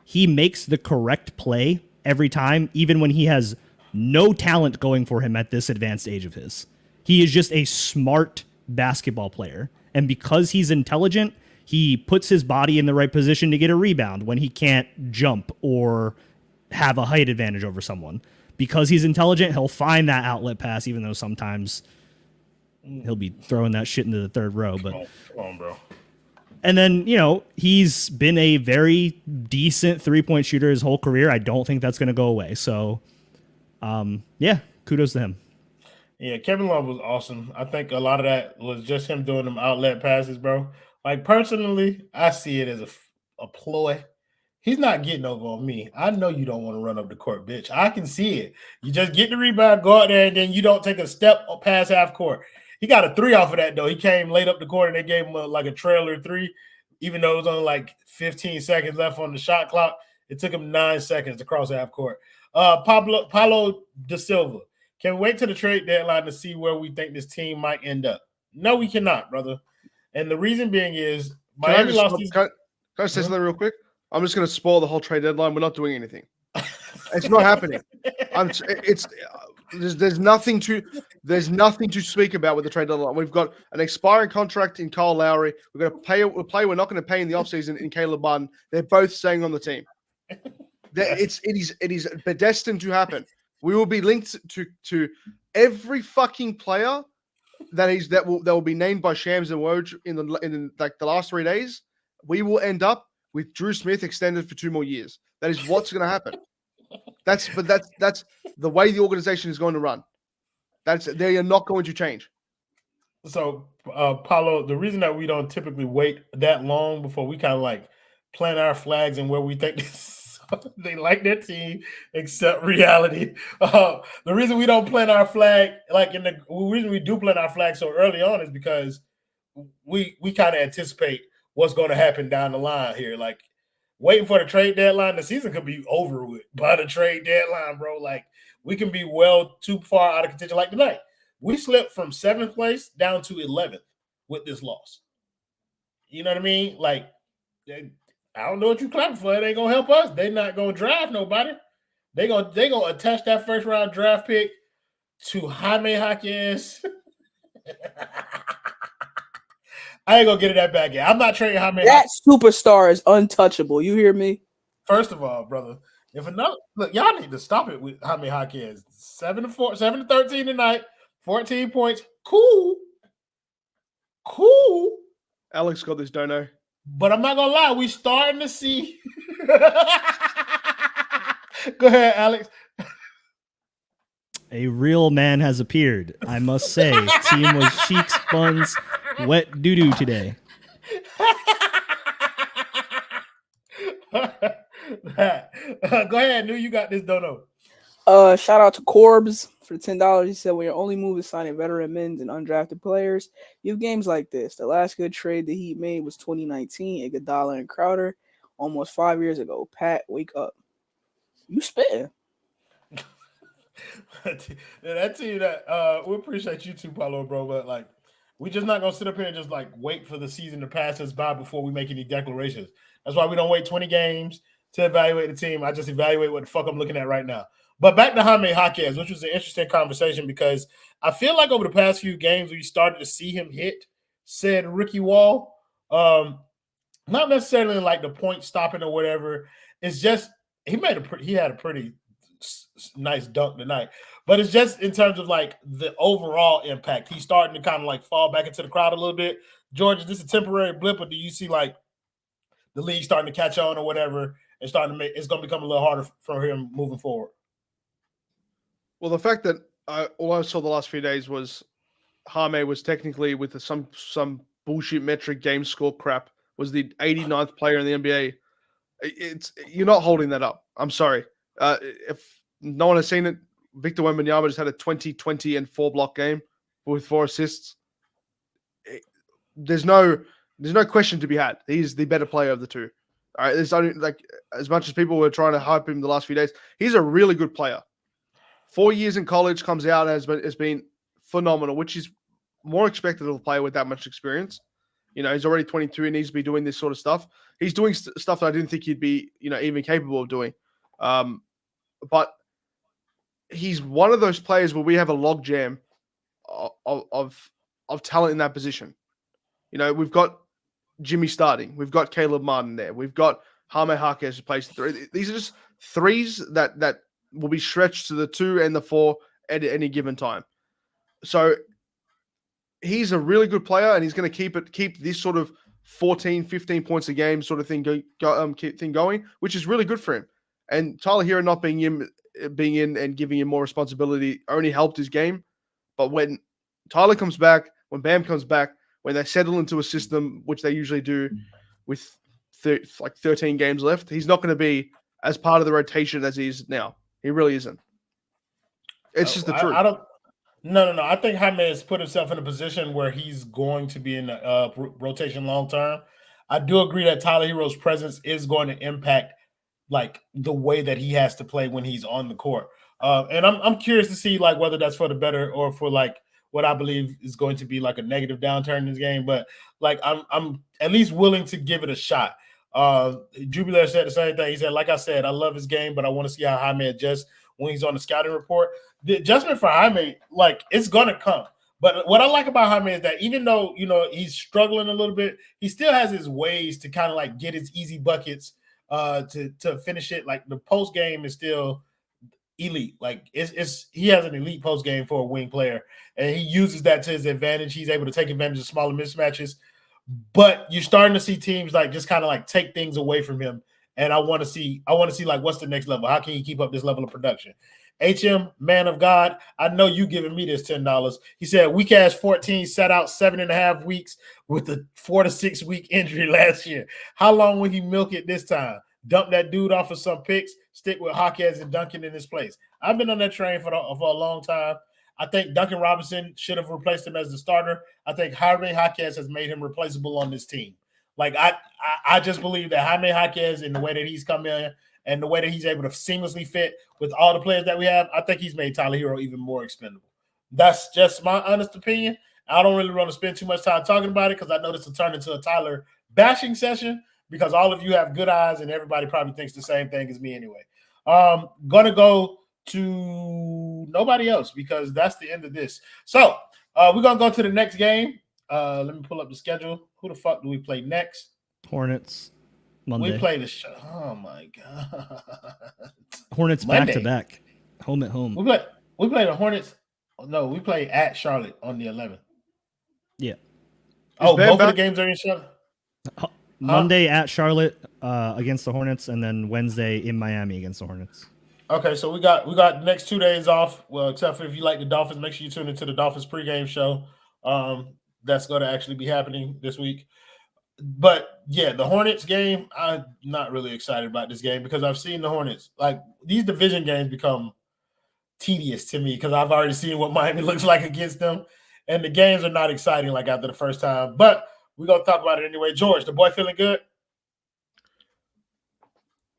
he makes the correct play every time, even when he has no talent going for him at this advanced age of his. He is just a smart basketball player. And because he's intelligent, he puts his body in the right position to get a rebound when he can't jump or have a height advantage over someone. Because he's intelligent, he'll find that outlet pass, even though sometimes he'll be throwing that shit into the third row. But come on, bro. And then, he's been a very decent three-point shooter his whole career. I don't think that's going to go away. So, kudos to him. Yeah, Kevin Love was awesome. I think a lot of that was just him doing them outlet passes, bro. Like, personally, I see it as a ploy. He's not getting over on me. I know you don't want to run up the court, bitch. I can see it. You just get the rebound, go out there, and then you don't take a step past half court. He got a 3 off of that, though. He came late up the court, and they gave him a trailer 3, even though it was only like 15 seconds left on the shot clock. It took him 9 seconds to cross half court. Paulo Da Silva. Can we wait till the trade deadline to see where we think this team might end up? No, we cannot, brother. And the reason being is Miami lost these. Can I say something real quick? I'm just going to spoil the whole trade deadline. We're not doing anything. It's not happening. There's nothing to speak about with the trade deadline. We've got an expiring contract in Kyle Lowry. We're going to pay a player we're not going to pay in the offseason in Caleb Martin. They're both staying on the team. It is destined to happen. We will be linked to every fucking player that will be named by Shams and Woj in the last 3 days. We will end up with Drew Smith extended for 2 more years. That is what's going to happen. That's the way the organization is going to run. They are not going to change. So, Paulo, the reason that we don't typically wait that long before we kind of like plant our flags and where we think they like their team, accept reality. The reason we don't plant our flag, the reason we do plant our flag so early on is because we kind of anticipate what's going to happen down the line here. Like, waiting for the trade deadline, the season could be over with by the trade deadline, bro. Like, we can be well too far out of contention. Like tonight, we slipped from 7th place down to 11th with this loss. You know what I mean? Like, I don't know what you clapping for. It ain't gonna help us. They not gonna draft nobody. They gonna attach that first round draft pick to Jaime Jaquez. I ain't gonna get it that back yet. I'm not trading Jaime. That superstar is untouchable. You hear me? First of all, brother, look, y'all need to stop it with Jaime Jaquez. 7 to 13 tonight, 14 points. Cool. Alex got this dono. But I'm not gonna lie, we starting to see. Go ahead, Alex. A real man has appeared. I must say, team was cheeks, buns, wet doo-doo today. Go ahead, New. You got this dono. Shout out to Corbs for the $10. He said, when your only move is signing veteran men's and undrafted players, you have games like this. The last good trade the Heat made was 2019, Iguodala and Crowder, almost 5 years ago. Pat, wake up. You spitting. That team that we appreciate you too, Paulo, bro. But like, we just not gonna sit up here and just like wait for the season to pass us by before we make any declarations. That's why we don't wait 20 games to evaluate the team. I just evaluate what the fuck I'm looking at right now. But back to Jaime Jaquez, which was an interesting conversation because I feel like over the past few games we started to see him hit said rookie wall. Not necessarily like the point stopping or whatever. It's just he had a pretty nice dunk tonight, but it's just in terms of like the overall impact. He's starting to kind of like fall back into the crowd a little bit. George, is this a temporary blip, or do you see like the league starting to catch on or whatever and starting to it's going to become a little harder for him moving forward? Well, the fact that all I saw the last few days was Jaime was technically with some bullshit metric game score crap was the 89th player in the NBA. You're not holding that up. I'm sorry. If no one has seen it, Victor Wembanyama just had a 20, 20, and 4 block game. with 4 assists. There's no question to be had. He's the better player of the two. All right, there's only like as much as people were trying to hype him the last few days. He's a really good player. 4 years in college, comes out and has been phenomenal, which is more expected of a player with that much experience. You know, he's already 22 and needs to be doing this sort of stuff. He's doing stuff that I didn't think he'd be, even capable of doing. But he's one of those players where we have a logjam of talent in that position. You know, we've got Jimmy starting. We've got Caleb Martin there. We've got Jaime Jaquez who plays the 3. These are just threes that will be stretched to the 2 and the 4 at any given time. So he's a really good player, and he's going to keep this sort of 14, 15 points a game sort of thing going, which is really good for him. And Tyler Herro not being in and giving him more responsibility only helped his game. But when Tyler comes back, when Bam comes back, when they settle into a system, which they usually do with 13 games left, he's not going to be as part of the rotation as he is now. He really isn't. It's just the truth. No. I think Jaime has put himself in a position where he's going to be in the rotation long term. I do agree that Tyler Herro's presence is going to impact like the way that he has to play when he's on the court. And I'm curious to see like whether that's for the better or for like what I believe is going to be like a negative downturn in this game. But like I'm at least willing to give it a shot. Jubiler said the same thing. He said, like I said, I love his game, but I want to see how Jaime adjusts when he's on the scouting report. The adjustment for Jaime, like, it's going to come. But what I like about Jaime is that even though, he's struggling a little bit, he still has his ways to kind of like get his easy buckets to finish it. Like the post game is still elite. Like he has an elite post game for a wing player, and he uses that to his advantage. He's able to take advantage of smaller mismatches. But you're starting to see teams like just kind of like take things away from him. And I want to see like what's the next level? How can he keep up this level of production? HM, man of God, I know you giving me this $10. He said weak ass 14 sat out 7.5 weeks with a 4 to 6 week injury last year. How long will he milk it this time? Dump that dude off of some picks, stick with Jaquez and Duncan in his place. I've been on that train for a long time. I think Duncan Robinson should have replaced him as the starter. I think Jaime Jaquez has made him replaceable on this team. Like I just believe that Jaime Jaquez, in the way that he's come in and the way that he's able to seamlessly fit with all the players that we have, I think he's made Tyler Herro even more expendable. That's just my honest opinion. I don't really want to spend too much time talking about it because I know this will turn into a Tyler bashing session because all of you have good eyes and everybody probably thinks the same thing as me anyway. Gonna go to nobody else because that's the end of this. So we're gonna go to the next game. Let me pull up the schedule. Who the fuck do we play next? Hornets. Monday. We play the show. Oh my god. Hornets Monday. back to back. Home at home. We play the Hornets. No, we play at Charlotte on the 11th. Yeah. Both of the games are in Charlotte. Monday at Charlotte against the Hornets, and then Wednesday in Miami against the Hornets. Okay, so we got the next 2 days off. Well, except for if you like the Dolphins, make sure you tune into the Dolphins pregame show. That's going to actually be happening this week. But yeah, the Hornets game, I'm not really excited about this game because I've seen the Hornets. Like these division games become tedious to me because I've already seen what Miami looks like against them, and the games are not exciting like after the first time. But we're gonna talk about it anyway. George, the boy feeling good?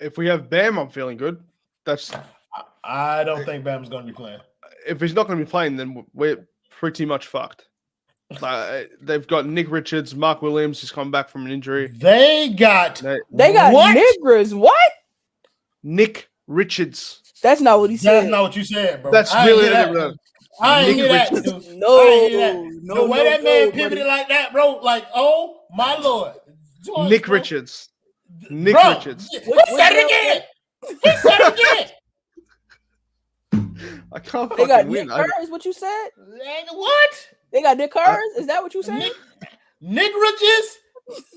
If we have Bam, I'm feeling good. I don't think Bam's gonna be playing. If he's not going to be playing, then we're pretty much fucked. They've got Nick Richards, Mark Williams, who's come back from an injury. They got what? niggers. What? Nick Richards. That's not what he said. That's not what you said, bro. That's really that. I ain't hear that. No, the way that man pivoted like that, bro. Like, oh my lord, George, Nick bro. Richards. Nick Bro, Richards. He said it again. He said it again. I can't They got fucking win. Nick Curry, what you said? What? They got Nick Curry? Is that what you said? Nick Richards?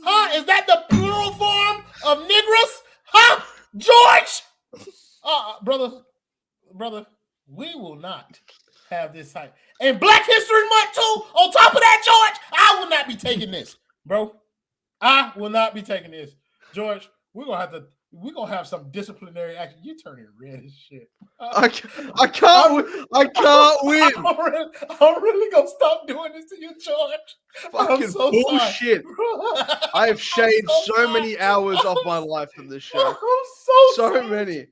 Huh? Is that the plural form of Negress? Huh? George? Brother, we will not have this hype. And Black History Month too, on top of that, George, I will not be taking this, bro. I will not be taking this. George, we're going to have to We're gonna have some disciplinary action. You turning red as shit. I can't win. I'm really gonna stop doing this to you, George. Fucking I'm so bullshit. sorry. I have shaved so sorry. many hours off my life from this show. I'm so sorry. many.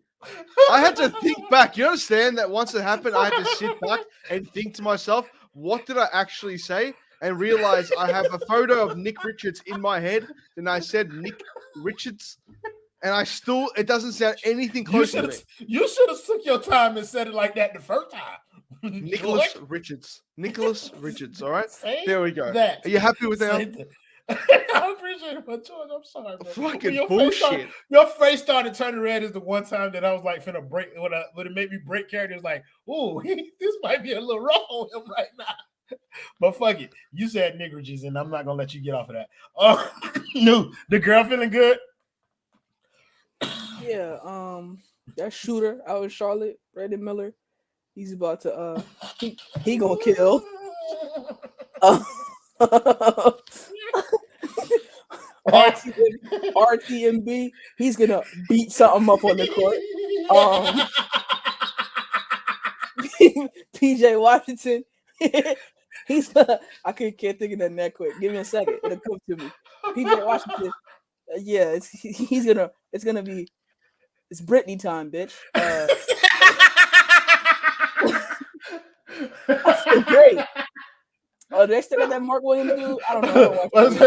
I had to think back. You understand that once it happened, I had to sit back and think to myself, what did I actually say? And realize I have a photo of Nick Richards in my head. And I said Nick Richards. And it doesn't sound anything close to me. You should have took your time and said it like that the first time. Nicholas Richards. Nicholas Richards, all right? There we go. That. Are you happy with that? I appreciate it, but George, I'm sorry, man. Fucking bullshit. Your face started turning red is the one time that I was like finna break when it made me break character. It was like, ooh, this might be a little rough on him right now. But fuck it. You said niggrages, and I'm not gonna let you get off of that. No, the girl feeling good? Yeah, that shooter out in Charlotte, Brandon Miller, he's about to he gonna kill. RTMB, he's gonna beat something up on the court. PJ Washington, he's I can't think of that net quick. Give me a second, it'll come to me. PJ Washington, yeah, it's gonna be Britney time, bitch. That's great. Oh, they still got that Mark Williams dude? I don't know. What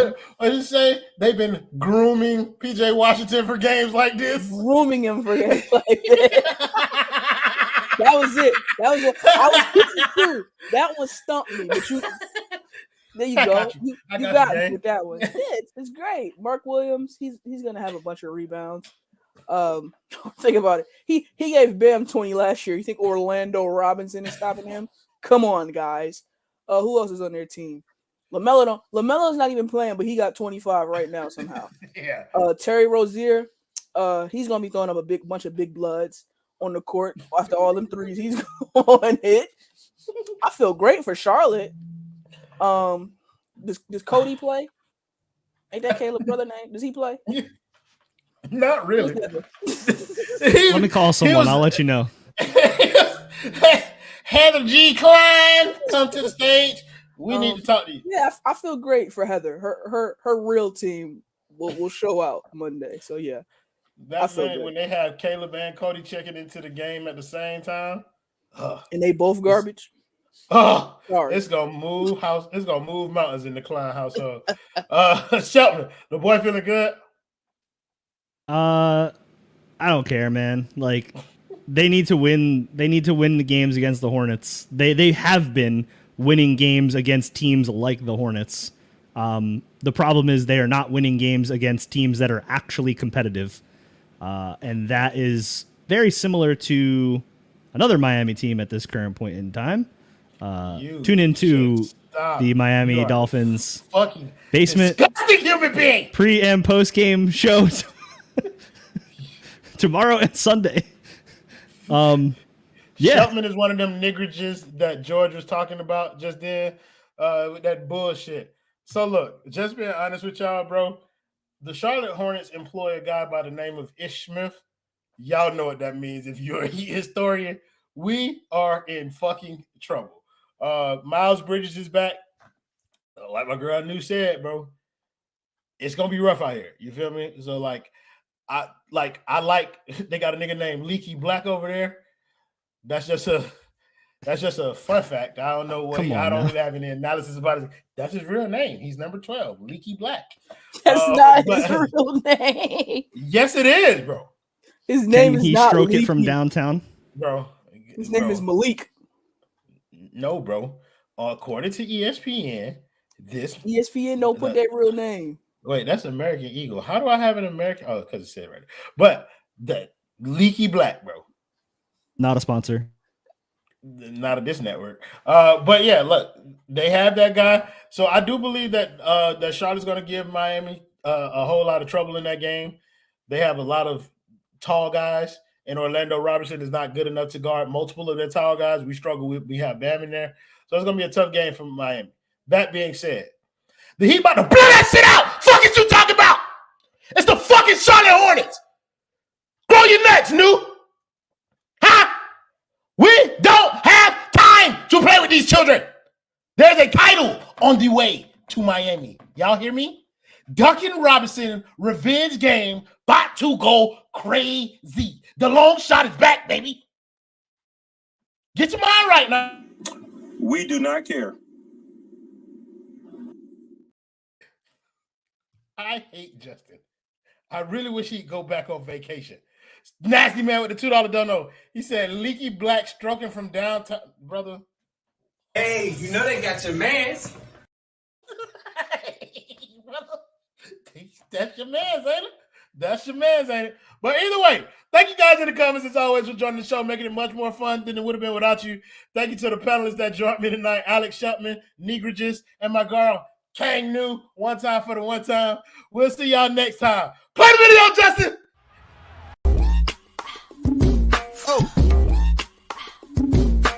did you say? They've been grooming PJ Washington for games like this? Grooming him for games like this. That was it. I was thinking too. That one stumped me, but there you go. You got me with that one. Yeah, it's great. Mark Williams, he's gonna have a bunch of rebounds. Think about it. He gave Bam 20 last year. You think Orlando Robinson is stopping him? Come on, guys. Who else is on their team? LaMelo's not even playing, but he got 25 right now somehow. Yeah. Terry Rozier, he's gonna be throwing up a bunch of big bloods on the court after all them threes he's going to hit. I feel great for Charlotte. Does Cody play? Ain't that Caleb's brother name? Does he play? Not really. Let me call someone. I'll let you know. Heather G. Klein, come to the stage. We need to talk to you. Yeah, I feel great for Heather. Her real team will show out Monday. So yeah, that's when they have Caleb and Cody checking into the game at the same time, and they both garbage. Sorry. It's gonna move house. It's gonna move mountains in the Klein household. Shelton, the boy feeling good? I don't care, man. Like. They need to win. They need to win the games against the Hornets. They have been winning games against teams like the Hornets. The problem is they are not winning games against teams that are actually competitive, and that is very similar to another Miami team at this current point in time. Tune into the Miami Dolphins basement human being pre and post game show tomorrow and Sunday. Yeah, Sheltman is one of them niggrages that George was talking about just then with that bullshit. So look, just being honest with y'all, bro, the Charlotte Hornets employ a guy by the name of Ish Smith. Y'all know what that means if you're a historian. We are in fucking trouble. Miles Bridges is back. Like my girl New said, bro, it's gonna be rough out here. You feel me? So I like they got a nigga named Leaky Black over there. That's just a fun fact. I don't know what I don't really have any analysis about it. That's his real name. He's number 12, Leaky Black. That's not his real name. Yes, it is, bro. His name is not stroke Leaky. it from downtown, bro. His name is Malik. No, bro. According to ESPN, ESPN don't put that real name. Wait, that's American Eagle. How do I have an American? Oh, because it said right there. But that Leaky Black, bro. not a sponsor. Not of this network. But yeah, look, they have that guy. So I do believe that that Charlotte's going to give Miami a whole lot of trouble in that game. They have a lot of tall guys, and Orlando Robinson is not good enough to guard multiple of their tall guys. We have Bam in there. So it's going to be a tough game for Miami. That being said, the Heat about to blow that shit out. Fuck is you talking about? It's the fucking Charlotte Hornets. Blow your nuts, new. Huh? We don't have time to play with these children. There's a title on the way to Miami. Y'all hear me? Duncan Robinson revenge game about to go crazy. The long shot is back, baby. Get your mind right now. We do not care. I hate Justin. I really wish he'd go back on vacation. Nasty man with the $2 don't know. He said, leaky black stroking from downtown. Brother. Hey, you know they got your mans. That's your man's, ain't it? That's your man's, ain't it? But either way, thank you guys in the comments as always for joining the show, making it much more fun than it would have been without you. Thank you to the panelists that joined me tonight, Alex Shupman, Negrigis, and my girl, Kang New. One time for the one time. We'll see y'all next time. Play the video, Justin!